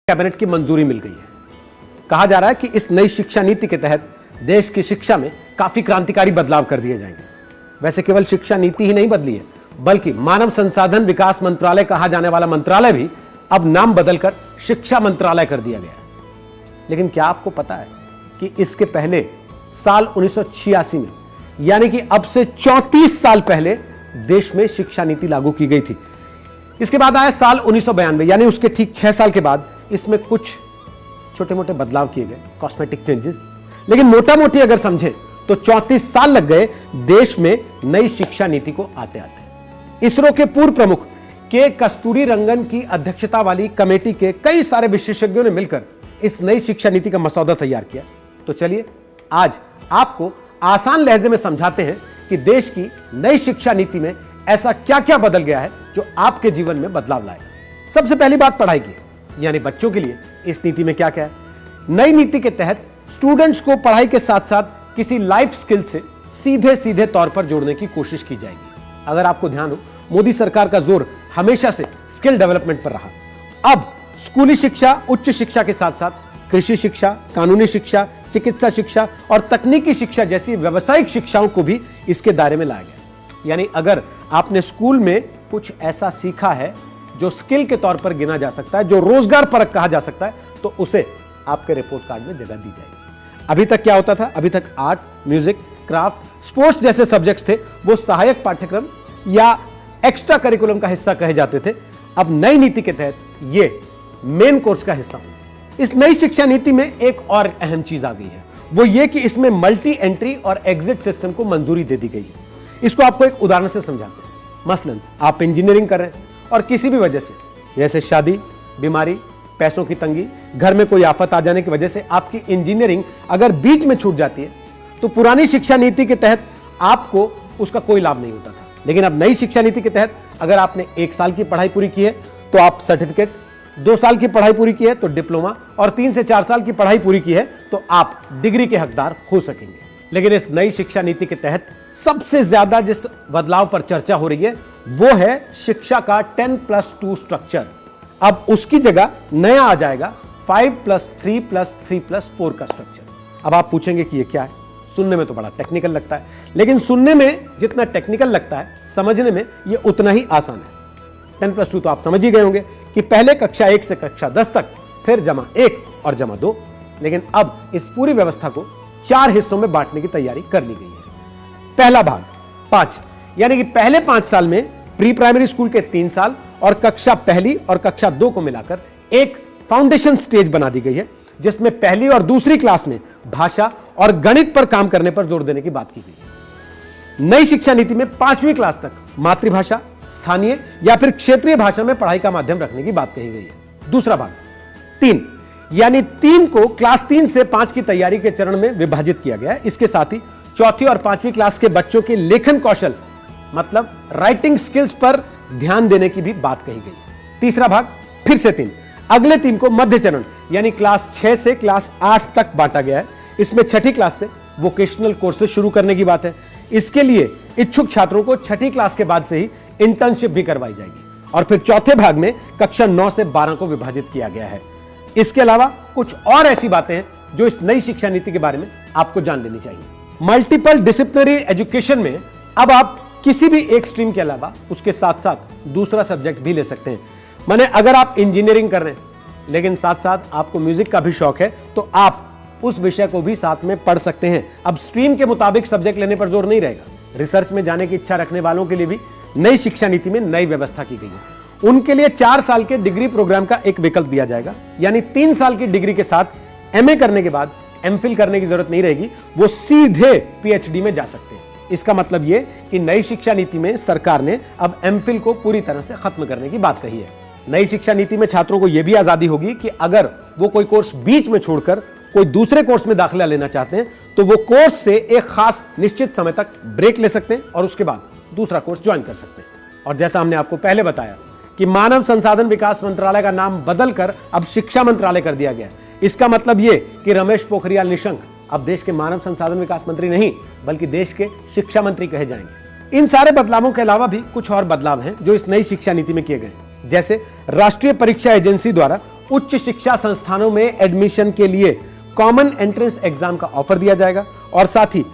Cabinet की मंजूरी मिल गई है। कहा जा रहा है कि इस नई शिक्षा नीति के तहत देश की शिक्षा में काफी क्रांतिकारी बदलाव कर दिए जाएंगे। वैसे केवल शिक्षा नीति ही नहीं बदली है, बल्कि मानव संसाधन विकास मंत्रालय कहा जाने वाला मंत्रालय भी अब नाम बदलकर शिक्षा मंत्रालय कर दिया गया है। लेकिन क्या आपको पता है कि इसके पहले साल 1986 में, यानी कि अब से 34 साल पहले देश में शिक्षा नीति लागू की गई थी। इसके बाद आया साल 1992, यानी उसके ठीक 6 साल के बाद इसमें कुछ छोटे मोटे बदलाव किए गए, कॉस्मेटिक चेंजेस। लेकिन मोटा मोटी अगर समझें तो 34 साल लग गए देश में नई शिक्षा नीति को आते आते। इसरो के पूर्व प्रमुख के कस्तूरी रंगन की अध्यक्षता वाली कमेटी के कई सारे विशेषज्ञों ने मिलकर इस नई शिक्षा नीति का मसौदा तैयार किया। तो चलिए आज आपको आसान लहजे में समझाते हैं कि देश की नई शिक्षा नीति में ऐसा क्या क्या बदल गया है जो आपके जीवन में बदलाव लाएगा। सबसे पहली बात पढ़ाई की, यानी बच्चों के लिए इस नीति में क्या क्या है। नई नीति के तहत स्टूडेंट्स को पढ़ाई के साथ साथ किसी लाइफ स्किल से सीधे सीधे तौर पर जोड़ने की कोशिश की जाएगी। अगर आपको ध्यान हो, मोदी सरकार का जोर हमेशा से स्किल डेवलपमेंट पर रहा। अब स्कूली शिक्षा, उच्च शिक्षा के साथ साथ कृषि शिक्षा, कानूनी शिक्षा, चिकित्सा शिक्षा और तकनीकी शिक्षा जैसी व्यावसायिक शिक्षाओं को भी इसके दायरे में लाया गया। यानी अगर आपने स्कूल में कुछ ऐसा सीखा है जो स्किल के तौर पर गिना जा सकता है, जो रोजगार परक कहा जा सकता है, तो उसे आपके रिपोर्ट कार्ड में जगह दी जाएगी। अभी तक क्या होता था? अभी तक आर्ट, म्यूजिक, क्राफ्ट, स्पोर्ट्स जैसे सब्जेक्ट्स थे, वो सहायक पाठ्यक्रम या एक्स्ट्रा करिकुलम का हिस्सा कहे जाते थे। अब नई नीति के तहत ये मेन कोर्स का हिस्सा होंगे। इस नई शिक्षा नीति में एक और अहम चीज आ गई है, वो ये कि इसमें मल्टी एंट्री और एग्जिट सिस्टम को मंजूरी दे दी गई है। इसको आपको एक उदाहरण से समझाते हैं। मसलन आप इंजीनियरिंग कर रहे हैं और किसी भी वजह से, जैसे शादी, बीमारी, पैसों की तंगी, घर में कोई आफत आ जाने की वजह से आपकी इंजीनियरिंग अगर बीच में छूट जाती है, तो पुरानी शिक्षा नीति के तहत आपको उसका कोई लाभ नहीं होता था। लेकिन अब नई शिक्षा नीति के तहत अगर आपने 1 साल की पढ़ाई पूरी की है तो आप सर्टिफिकेट, 2 साल की पढ़ाई पूरी की है तो डिप्लोमा, और 3 से 4 साल की पढ़ाई पूरी की है तो आप डिग्री के हकदार हो सकेंगे। लेकिन इस नई शिक्षा नीति के तहत सबसे ज्यादा जिस बदलाव पर चर्चा हो रही है वो है शिक्षा का 10+2 स्ट्रक्चर। अब उसकी जगह नया आ जाएगा 5+3+3+4 का स्ट्रक्चर। अब आप पूछेंगे कि ये क्या है? सुनने में तो बड़ा टेक्निकल लगता है, लेकिन सुनने में जितना टेक्निकल लगता है, समझने में ये उतना ही आसान है। 10+2 तो आप समझ ही गए होंगे कि पहले कक्षा 1 से कक्षा 10 तक, फिर जमा 1 और जमा 2। लेकिन अब इस पूरी व्यवस्था को 4 हिस्सों में बांटने की तैयारी कर ली गई है। पहला भाग 5, यानी कि पहले 5 साल में प्री प्राइमरी स्कूल के 3 साल और कक्षा 1 और कक्षा 2 को मिलाकर एक फाउंडेशन स्टेज बना दी गई है, जिसमें पहली और दूसरी क्लास में भाषा और गणित पर काम करने पर जोर देने की बात की गई है। नई शिक्षा नीति में 5वीं क्लास तक मातृभाषा, स्थानीय या फिर क्षेत्रीय भाषा में पढ़ाई का माध्यम रखने की बात कही गई है। दूसरा भाग 3, यानी 3 को क्लास 3 से 5 की तैयारी के चरण में विभाजित किया गया है। इसके साथ ही 4वीं और 5वीं क्लास के बच्चों के लेखन कौशल, मतलब राइटिंग स्किल्स पर ध्यान देने की भी बात कही गई। तीसरा भाग फिर से 3, अगले 3 को मध्य चरण यानी क्लास 6 से क्लास 8 तक बांटा गया है। इसमें 6ठी क्लास से वोकेशनल कोर्सेज शुरू करने की बात है। इसके लिए इच्छुक छात्रों को 6ठी क्लास के बाद से ही इंटर्नशिप भी करवाई जाएगी। और फिर चौथे भाग में कक्षा 9 से 12 को विभाजित किया गया है। इसके अलावा कुछ और ऐसी बातें हैं जो इस नई शिक्षा नीति के बारे में आपको जान लेनी चाहिए। मल्टीपल डिसिप्लिनरी एजुकेशन में अब आप किसी भी एक स्ट्रीम के अलावा उसके साथ साथ दूसरा सब्जेक्ट भी ले सकते हैं। माने अगर आप इंजीनियरिंग कर रहे हैं लेकिन साथ साथ आपको म्यूजिक का भी शौक है, तो आप उस विषय को भी साथ में पढ़ सकते हैं। अब स्ट्रीम के मुताबिक सब्जेक्ट लेने पर जोर नहीं रहेगा। रिसर्च में जाने की इच्छा रखने वालों के लिए भी नई शिक्षा नीति में नई व्यवस्था की गई है। उनके लिए 4 साल के डिग्री प्रोग्राम का एक विकल्प दिया जाएगा, यानी 3 साल की डिग्री के साथ एमए करने के बाद एमफिल करने की जरूरत नहीं रहेगी, वो सीधे पीएचडी में जा सकते हैं। इसका मतलब ये कि नई शिक्षा नीति में सरकार ने अब एमफिल को पूरी तरह से खत्म करने की बात कही है। नई शिक्षा नीति में छात्रों को यह भी आजादी होगी कि अगर वो कोई कोर्स बीच में छोड़कर कोई दूसरे कोर्स में दाखिला लेना चाहते हैं तो वो कोर्स से एक खास निश्चित समय तक ब्रेक ले सकते हैं और उसके बाद दूसरा कोर्स ज्वाइन कर सकते हैं। और जैसा हमने आपको पहले बताया कि मानव संसाधन विकास मंत्रालय का नाम बदलकर अब शिक्षा मंत्रालय कर दिया गया है। इसका मतलब यह कि रमेश पोखरियाल निशंक अब देश के मानव संसाधन विकास मंत्री नहीं, बल्कि देश के शिक्षा मंत्री कहे जाएंगे। इन सारे बदलावों के अलावा भी कुछ और बदलाव हैं जो इस नई शिक्षा नीति में किए गए हैं। जैसे राष्ट्रीय परीक्षा एजेंसी द्वारा उच्च शिक्षा संस्थानों में एडमिशन के लिए कॉमन एंट्रेंस एग्जाम का ऑफर दिया जाएगा और साथ ही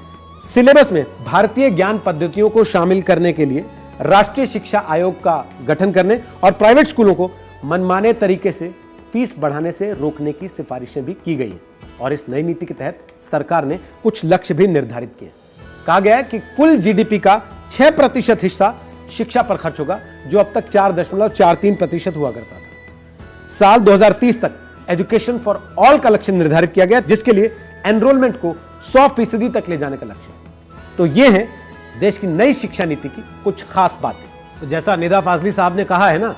सिलेबस में भारतीय ज्ञान पद्धतियों को शामिल करने के लिए राष्ट्रीय शिक्षा आयोग का गठन करने और प्राइवेट स्कूलों को मनमाने तरीके से फीस बढ़ाने से रोकने की सिफारिशें भी की गई हैं। और इस नई नीति के तहत सरकार ने कुछ लक्ष्य भी निर्धारित किए। कहा गया है कि कुल जीडीपी का 6% हिस्सा शिक्षा पर खर्च होगा, जो अब तक 4.43% हुआ करता था। साल 2030 तक एजुकेशन फॉर ऑल का लक्ष्य निर्धारित किया गया, जिसके लिए एनरोलमेंट को 100% तक ले जाने का लक्ष्य है। तो ये है देश की नई शिक्षा नीति की कुछ खास बातें। तो जैसा निदा फाजली साहब ने कहा है ना,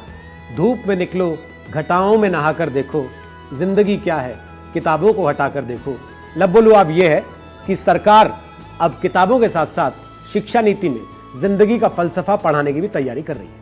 धूप में निकलो घटाओं में नहाकर देखो, जिंदगी क्या है किताबों को हटाकर देखो। लब बोलो अब यह है कि सरकार अब किताबों के साथ साथ शिक्षा नीति में जिंदगी का फलसफा पढ़ाने की भी तैयारी कर रही है।